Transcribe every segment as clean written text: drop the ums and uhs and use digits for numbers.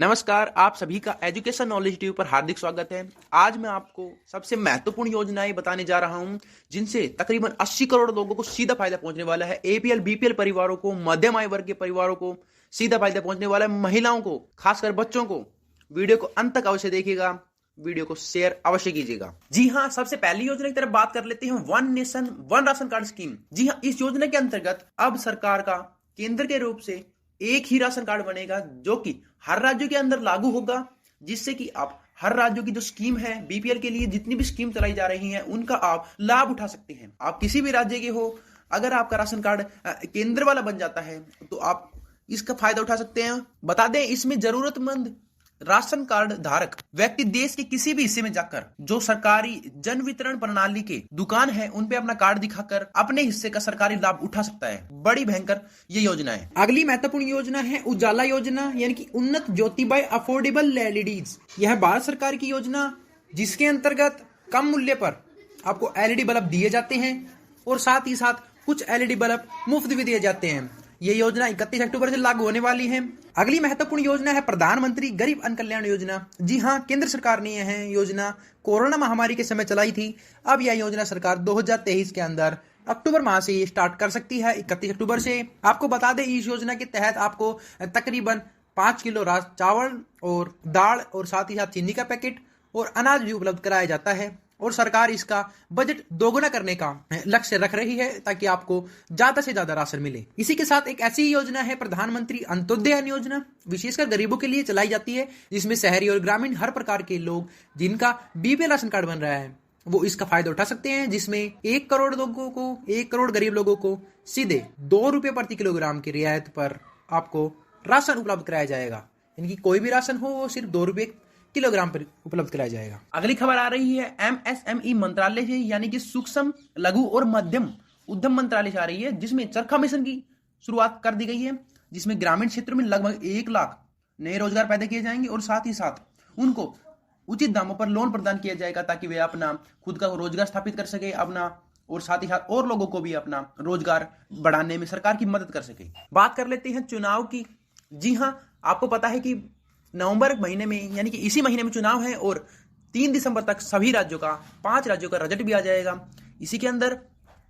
नमस्कार, आप सभी का एजुकेशन नॉलेज टीवी पर हार्दिक स्वागत है। आज मैं आपको सबसे महत्वपूर्ण योजनाएं बताने जा रहा हूं, जिनसे तकरीबन 80 करोड़ लोगों को सीधा फायदा पहुंचने वाला है। एपीएल, बीपीएल परिवारों को, मध्यम आय वर्ग के परिवारों को सीधा फायदा पहुंचने वाला है। महिलाओं को, खासकर बच्चों को। वीडियो को अंत तक अवश्य देखिएगा, वीडियो को शेयर अवश्य कीजिएगा। जी हाँ, सबसे पहली योजना की तरफ बात कर लेते हैं, one nation one ration card scheme. जी हाँ, इस योजना के अंतर्गत अब सरकार का केंद्र के रूप से एक ही राशन कार्ड बनेगा, जो कि हर राज्य के अंदर लागू होगा, जिससे कि आप हर राज्यों की जो स्कीम है, बीपीएल के लिए जितनी भी स्कीम चलाई जा रही हैं, उनका आप लाभ उठा सकते हैं। आप किसी भी राज्य के हो, अगर आपका राशन कार्ड केंद्र वाला बन जाता है तो आप इसका फायदा उठा सकते हैं। बता दें, इसमें जरूरतमंद राशन कार्ड धारक व्यक्ति देश के किसी भी हिस्से में जाकर जो सरकारी जन वितरण प्रणाली के दुकान है, उन पे अपना कार्ड दिखाकर अपने हिस्से का सरकारी लाभ उठा सकता है। बड़ी भयंकर ये योजना है। अगली महत्वपूर्ण योजना है उजाला योजना, यानी कि उन्नत ज्योतिबाई अफोर्डेबल एलईडीज। यह भारत सरकार की योजना, जिसके अंतर्गत कम मूल्य पर आपको एलईडी बल्ब दिए जाते हैं और साथ ही साथ कुछ एलईडी बल्ब मुफ्त भी दिए जाते हैं। ये योजना 31 अक्टूबर से लागू होने वाली है। अगली महत्वपूर्ण योजना है प्रधानमंत्री गरीब अन्न कल्याण योजना। जी हाँ, केंद्र सरकार ने यह योजना कोरोना महामारी के समय चलाई थी। अब यह योजना सरकार 2023 के अंदर अक्टूबर माह से स्टार्ट कर सकती है, 31 अक्टूबर से। आपको बता दें, इस योजना के तहत आपको तकरीबन 5 किलो चावल और दाल और साथ ही साथ चीनी का पैकेट और अनाज भी उपलब्ध कराया जाता है। और सरकार इसका बजट दोगुना करने का लक्ष्य रख रही है, ताकि आपको ज्यादा से ज्यादा राशन मिले। इसी के साथ एक ऐसी योजना है प्रधानमंत्री अंत्योदय अन्न योजना, विशेषकर गरीबों के लिए चलाई जाती है, जिसमें शहरी और ग्रामीण हर प्रकार के लोग जिनका बीपीएल राशन कार्ड बन रहा है, वो इसका फायदा उठा सकते हैं। जिसमें 1 करोड़ लोगों को, 1 करोड़ गरीब लोगों को सीधे 2 रुपए प्रति किलोग्राम की रियायत पर आपको राशन उपलब्ध कराया जाएगा। यानी कि कोई भी राशन हो, वो सिर्फ 2 रुपए किलोग्राम पर उपलब्ध कराया जाएगा। अगली खबर आ रही है एमएसएमई मंत्रालय से, यानी कि सूक्ष्म, लघु और मध्यम उद्यम मंत्रालय से आ रही है, जिसमें चरखा मिशन की शुरुआत कर दी गई है, जिसमें ग्रामीण क्षेत्रों में लगभग 1 लाख नए रोजगार पैदा किए जाएंगे और साथ ही साथ उनको उचित दामों पर लोन प्रदान किया जाएगा, ताकि वे अपना खुद का रोजगार स्थापित कर सके अपना, और साथ ही साथ और लोगों को भी अपना रोजगार बढ़ाने में सरकार की मदद कर सके। बात कर लेते हैं चुनाव की। जी हाँ, आपको पता है कि नवंबर महीने में, यानी कि इसी महीने में चुनाव है और 3 दिसंबर तक सभी राज्यों का, 5 राज्यों का रिजल्ट भी आ जाएगा। इसी के अंदर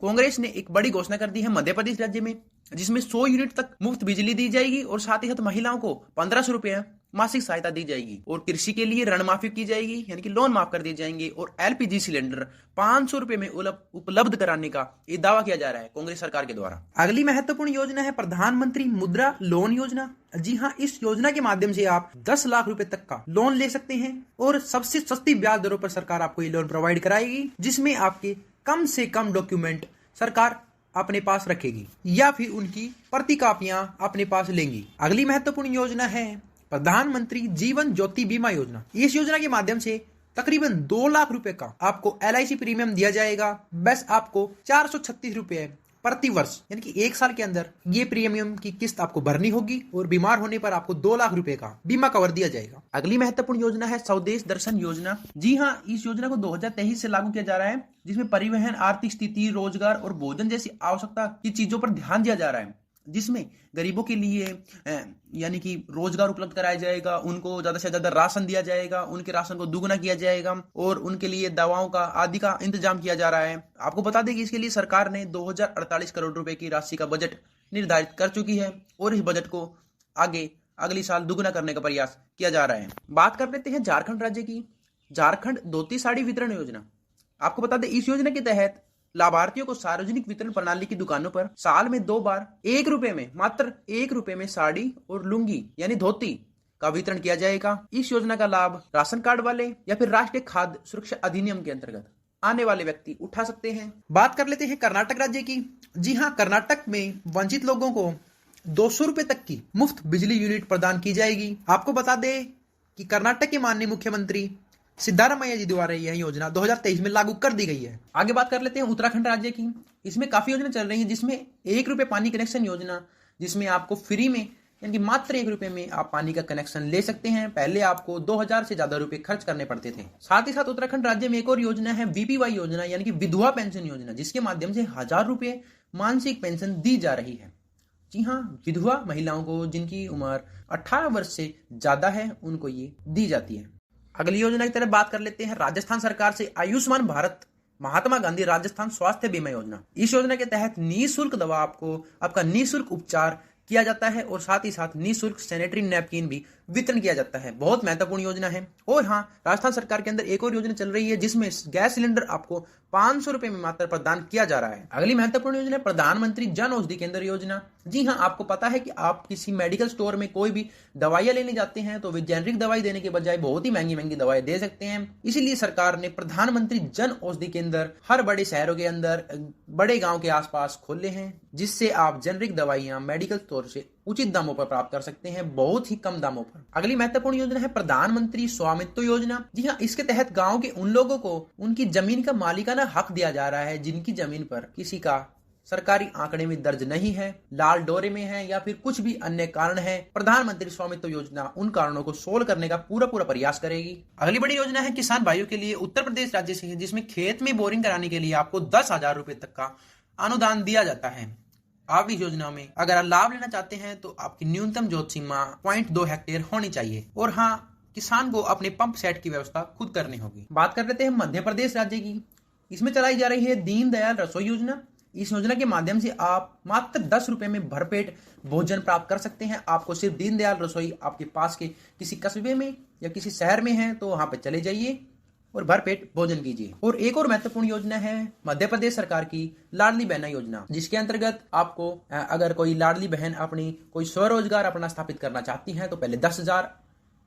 कांग्रेस ने एक बड़ी घोषणा कर दी है मध्य प्रदेश राज्य में, जिसमें 100 यूनिट तक मुफ्त बिजली दी जाएगी और साथ ही साथ महिलाओं को 1500 रुपए मासिक सहायता दी जाएगी। और कृषि के लिए ऋण माफी की जाएगी, यानी कि लोन माफ कर दिए जाएंगे। और एलपीजी सिलेंडर 500 रुपए में उपलब्ध कराने का ये दावा किया जा रहा है कांग्रेस सरकार के द्वारा। अगली महत्वपूर्ण योजना है प्रधानमंत्री मुद्रा लोन योजना। जी हाँ, इस योजना के माध्यम से आप 10 लाख रुपए तक का लोन ले सकते हैं और सबसे सस्ती ब्याज दरों पर सरकार आपको ये लोन प्रोवाइड कराएगी, जिसमें आपके कम से कम डॉक्यूमेंट सरकार अपने पास रखेगी या फिर उनकी प्रति कापियां अपने पास लेंगी। अगली महत्वपूर्ण योजना है प्रधानमंत्री जीवन ज्योति बीमा योजना। इस योजना के माध्यम से तकरीबन 2 लाख रुपए का आपको एलआईसी प्रीमियम दिया जाएगा। बस आपको 436 रुपए प्रति वर्ष, यानी कि 1 साल के अंदर ये प्रीमियम की किस्त आपको भरनी होगी और बीमार होने पर आपको 2 लाख रुपए का बीमा कवर दिया जाएगा। अगली महत्वपूर्ण योजना है स्वदेश दर्शन योजना। जी हाँ, इस योजना को 2023 से लागू किया जा रहा है, जिसमें परिवहन, आर्थिक स्थिति, रोजगार और भोजन जैसी आवश्यकता की चीजों पर ध्यान दिया जा रहा है, जिसमें गरीबों के लिए यानी कि रोजगार उपलब्ध कराया जाएगा, उनको ज्यादा से ज्यादा राशन दिया जाएगा, उनके राशन को दुगना किया जाएगा और उनके लिए दवाओं का आदि का इंतजाम किया जा रहा है। आपको बता दें कि इसके लिए सरकार ने 2048 करोड़ रुपए की राशि का बजट निर्धारित कर चुकी है और इस बजट को आगे अगली साल दुगना करने का प्रयास किया जा रहा है। बात कर लेते हैं झारखंड राज्य की। झारखंड धोती साड़ी वितरण योजना। आपको बता दें, इस योजना के तहत लाभार्थियों को सार्वजनिक वितरण प्रणाली की दुकानों पर साल में 2 बार 1 रुपए में, मात्र 1 रुपए में साड़ी और लुंगी यानी धोती का वितरण किया जाएगा। इस योजना का लाभ राशन कार्ड वाले या फिर राष्ट्रीय खाद्य सुरक्षा अधिनियम के अंतर्गत आने वाले व्यक्ति उठा सकते हैं। बात कर लेते हैं कर्नाटक राज्य की। जी हाँ, कर्नाटक में वंचित लोगों को 200 रुपए तक की मुफ्त बिजली यूनिट प्रदान की जाएगी। आपको बता दें कि कर्नाटक के माननीय मुख्यमंत्री सिद्धारमैया जी द्वारा यह योजना 2023 में लागू कर दी गई है। आगे बात कर लेते हैं उत्तराखंड राज्य की। इसमें काफी योजना चल रही है, जिसमें 1 रुपए पानी कनेक्शन योजना, जिसमें आपको फ्री में, यानी कि मात्र 1 रुपए में आप पानी का कनेक्शन ले सकते हैं। पहले आपको 2000 से ज्यादा रुपए खर्च करने पड़ते थे। साथ ही साथ उत्तराखंड राज्य में एक और योजना है वीपीवाई योजना, यानी कि विधवा पेंशन योजना, जिसके माध्यम से 1000 रुपए मानसिक पेंशन दी जा रही है। जी हाँ, विधवा महिलाओं को जिनकी उम्र 18 वर्ष से ज्यादा है उनको ये दी जाती है। अगली योजना की तरफ बात कर लेते हैं। राजस्थान सरकार से आयुष्मान भारत महात्मा गांधी राजस्थान स्वास्थ्य बीमा योजना। इस योजना के तहत निःशुल्क दवा आपका निःशुल्क उपचार किया जाता है और साथ ही साथ निःशुल्क सैनिटरी नैपकिन भी वितरण किया जाता है। बहुत महत्वपूर्ण योजना है। और हाँ, राजस्थान सरकार के अंदर एक और योजना चल रही है जिसमें गैस सिलेंडर आपको 500 रुपए में मात्र प्रदान किया जा रहा है। अगली महत्वपूर्ण योजना है प्रधानमंत्री जन औषधि केंद्र योजना। जी हाँ, आपको पता है कि आप किसी मेडिकल स्टोर में कोई भी दवाइयां लेने जाते हैं तो वे जेनरिक दवाई देने के बजाय बहुत ही महंगी महंगी दवाई दे सकते हैं। इसीलिए सरकार ने प्रधानमंत्री जन औषधि केंद्र हर बड़े शहरों के अंदर, बड़े गांव के आसपास खोले हैं, जिससे आप जेनरिक दवाइयां मेडिकल स्टोर से उचित दामों पर प्राप्त कर सकते हैं, बहुत ही कम दामों पर। अगली महत्वपूर्ण योजना है प्रधानमंत्री स्वामित्व योजना। जी हाँ, इसके तहत गांव के उन लोगों को उनकी जमीन का मालिकाना हक दिया जा रहा है जिनकी जमीन पर किसी का सरकारी आंकड़े में दर्ज नहीं है, लाल डोरे में है या फिर कुछ भी अन्य कारण है। प्रधानमंत्री स्वामित्व योजना उन कारणों को सोल्व करने का पूरा प्रयास करेगी। अगली बड़ी योजना है किसान भाइयों के लिए उत्तर प्रदेश राज्य से, जिसमें खेत में बोरिंग कराने के लिए आपको 10,000 रुपए तक का अनुदान दिया जाता है। आप इस योजना में अगर लाभ लेना चाहते हैं तो आपकी न्यूनतम जोत सीमा 0.2 हेक्टेयर होनी चाहिए। और हाँ, किसान को अपने पंप सेट की व्यवस्था खुद करनी होगी। बात कर लेते हैं मध्य प्रदेश राज्य की। इसमें चलाई जा रही है दीनदयाल रसोई योजना। इस योजना के माध्यम से आप मात्र 10 रुपए में भरपेट भोजन प्राप्त कर सकते हैं। आपको सिर्फ दीनदयाल रसोई आपके पास के किसी कस्बे में या किसी शहर में है तो वहां पे चले जाइए और भरपेट भोजन कीजिए। और एक और महत्वपूर्ण योजना है मध्य प्रदेश सरकार की लाडली बहना योजना, जिसके अंतर्गत आपको अगर कोई लाडली बहन अपनी कोई स्वरोजगार अपना स्थापित करना चाहती है तो पहले 10,000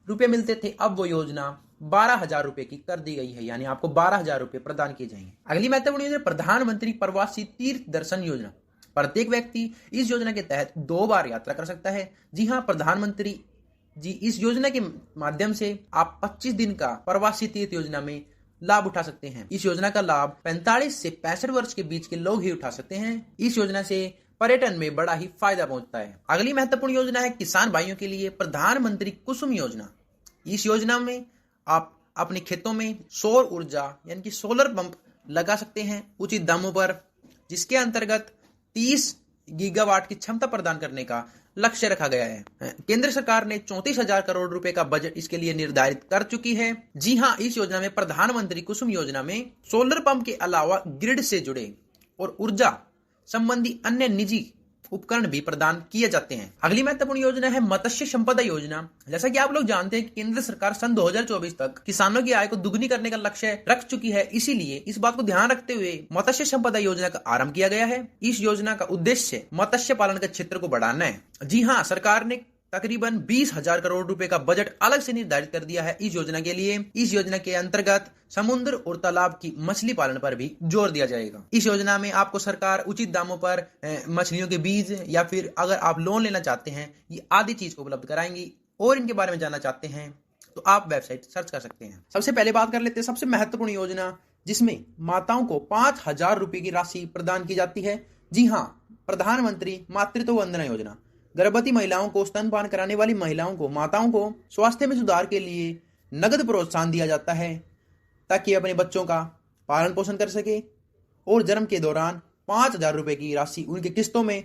रुपए मिलते थे, अब वो योजना 12,000 रुपए की कर दी गई है, यानी आपको 12,000 रुपए प्रदान किए जाएंगे। अगली महत्वपूर्ण योजना प्रधानमंत्री प्रवासी तीर्थ दर्शन योजना। प्रत्येक व्यक्ति इस योजना के तहत 2 बार यात्रा कर सकता है। जी हाँ, प्रधानमंत्री जी इस योजना के माध्यम से आप 25 दिन का प्रवासी तीर्थ योजना में लाभ उठा सकते हैं। इस योजना का लाभ 45 से 65 वर्ष के बीच के लोग ही उठा सकते हैं। इस योजना से पर्यटन में बड़ा ही फायदा पहुंचता है। अगली महत्वपूर्ण योजना है किसान भाइयों के लिए प्रधानमंत्री कुसुम योजना। इस योजना में आप अपने खेतों में सौर ऊर्जा यानी कि सोलर पंप लगा सकते हैं उचित दामों पर, जिसके अंतर्गत 30 गीगावाट की क्षमता प्रदान करने का लक्ष्य रखा गया है। केंद्र सरकार ने 34,000 करोड़ रुपए का बजट इसके लिए निर्धारित कर चुकी है। जी हाँ, इस योजना में प्रधानमंत्री कुसुम योजना में सोलर पंप के अलावा ग्रिड से जुड़े और ऊर्जा संबंधी अन्य निजी उपकरण भी प्रदान किए जाते हैं। अगली महत्वपूर्ण योजना है मत्स्य संपदा योजना। जैसा कि आप लोग जानते हैं कि केंद्र सरकार सन 2024 तक किसानों की आय को दुगनी करने का लक्ष्य रख चुकी है, इसीलिए इस बात को ध्यान रखते हुए मत्स्य संपदा योजना का आरंभ किया गया है। इस योजना का उद्देश्य मत्स्य पालन के क्षेत्र को बढ़ाना है। जी हाँ, सरकार ने तकरीबन 20,000 करोड़ रुपए का बजट अलग से निर्धारित कर दिया है इस योजना के लिए। इस योजना के अंतर्गत समुद्र और तालाब की मछली पालन पर भी जोर दिया जाएगा। इस योजना में आपको सरकार उचित दामों पर मछलियों के बीज या फिर अगर आप लोन लेना चाहते हैं, ये आदि चीज को उपलब्ध कराएंगी। और इनके बारे में जानना चाहते हैं तो आप वेबसाइट सर्च कर सकते हैं। सबसे पहले बात कर लेते हैं सबसे महत्वपूर्ण योजना, जिसमें माताओं को 5,000 रुपए की राशि प्रदान की जाती है। जी हाँ, प्रधानमंत्री मातृत्व वंदना योजना। गर्भवती महिलाओं को, स्तनपान कराने वाली महिलाओं को, माताओं को स्वास्थ्य में सुधार के लिए नगद प्रोत्साहन दिया जाता है ताकि अपने बच्चों का पालन पोषण कर सके। और जन्म के दौरान 5,000 रुपए की राशि उनके किस्तों में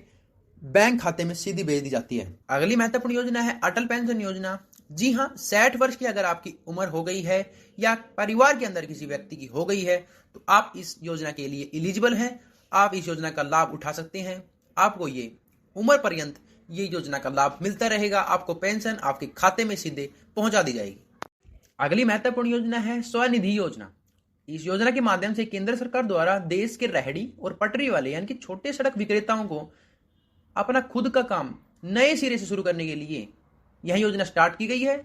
बैंक खाते में सीधी भेज दी जाती है। अगली महत्वपूर्ण योजना है अटल पेंशन योजना। जी हाँ, 60 वर्ष की अगर आपकी उम्र हो गई है या परिवार के अंदर किसी व्यक्ति की हो गई है तो आप इस योजना के लिए एलिजिबल हैं। आप इस योजना का लाभ उठा सकते हैं। आपको ये उम्र पर्यंत ये योजना का लाभ मिलता रहेगा। आपको पेंशन आपके खाते में सीधे पहुंचा दी जाएगी। अगली महत्वपूर्ण योजना है स्वनिधि योजना। इस योजना के माध्यम से केंद्र सरकार द्वारा देश के रेहड़ी और पटरी वाले यानी कि छोटे सड़क विक्रेताओं को अपना खुद का काम नए सिरे से शुरू करने के लिए यह योजना स्टार्ट की गई है।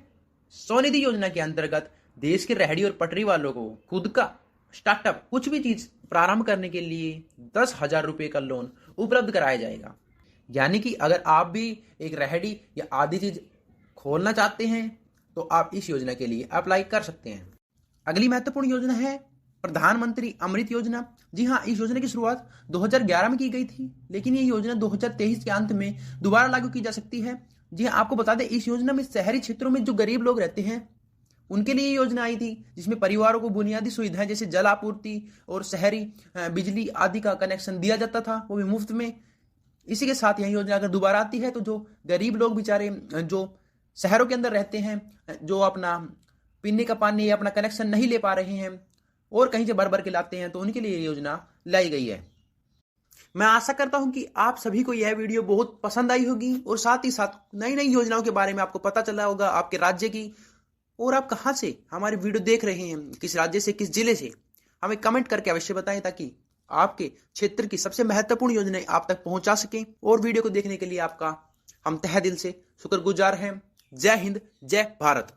स्वनिधि योजना के अंतर्गत देश के रेहड़ी और पटरी वालों को खुद का स्टार्टअप कुछ भी चीज प्रारंभ करने के लिए 10,000 रुपए का लोन उपलब्ध कराया जाएगा। यानी कि अगर आप भी एक रेहड़ी या आदि चीज खोलना चाहते हैं तो आप इस योजना के लिए अप्लाई कर सकते हैं। अगली महत्वपूर्ण योजना है प्रधानमंत्री अमृत योजना। जी हाँ, इस योजना की शुरुआत 2011 में की गई थी, लेकिन ये योजना 2023 के अंत में दोबारा लागू की जा सकती है। जी हाँ, आपको बता दें इस योजना में शहरी क्षेत्रों में जो गरीब लोग रहते हैं उनके लिए योजना आई थी, जिसमें परिवारों को बुनियादी सुविधाएं जैसे जल आपूर्ति और शहरी बिजली आदि का कनेक्शन दिया जाता था, वो भी मुफ्त में। इसी के साथ यह योजना अगर दोबारा आती है तो जो गरीब लोग बेचारे जो शहरों के अंदर रहते हैं, जो अपना पीने का पानी या अपना कनेक्शन नहीं ले पा रहे हैं और कहीं से भर भर के लाते हैं, तो उनके लिए ये योजना लाई गई है। मैं आशा करता हूं कि आप सभी को यह वीडियो बहुत पसंद आई होगी और साथ ही साथ नई नई योजनाओं के बारे में आपको पता चला होगा, आपके राज्य की। और आप कहां से हमारी वीडियो देख रहे हैं, किस राज्य से, किस जिले से, हमें कमेंट करके अवश्य बताएं ताकि आपके क्षेत्र की सबसे महत्वपूर्ण योजनाएं आप तक पहुंचा सकें। और वीडियो को देखने के लिए आपका हम तहे दिल से शुक्रगुजार हैं। जय हिंद, जय भारत।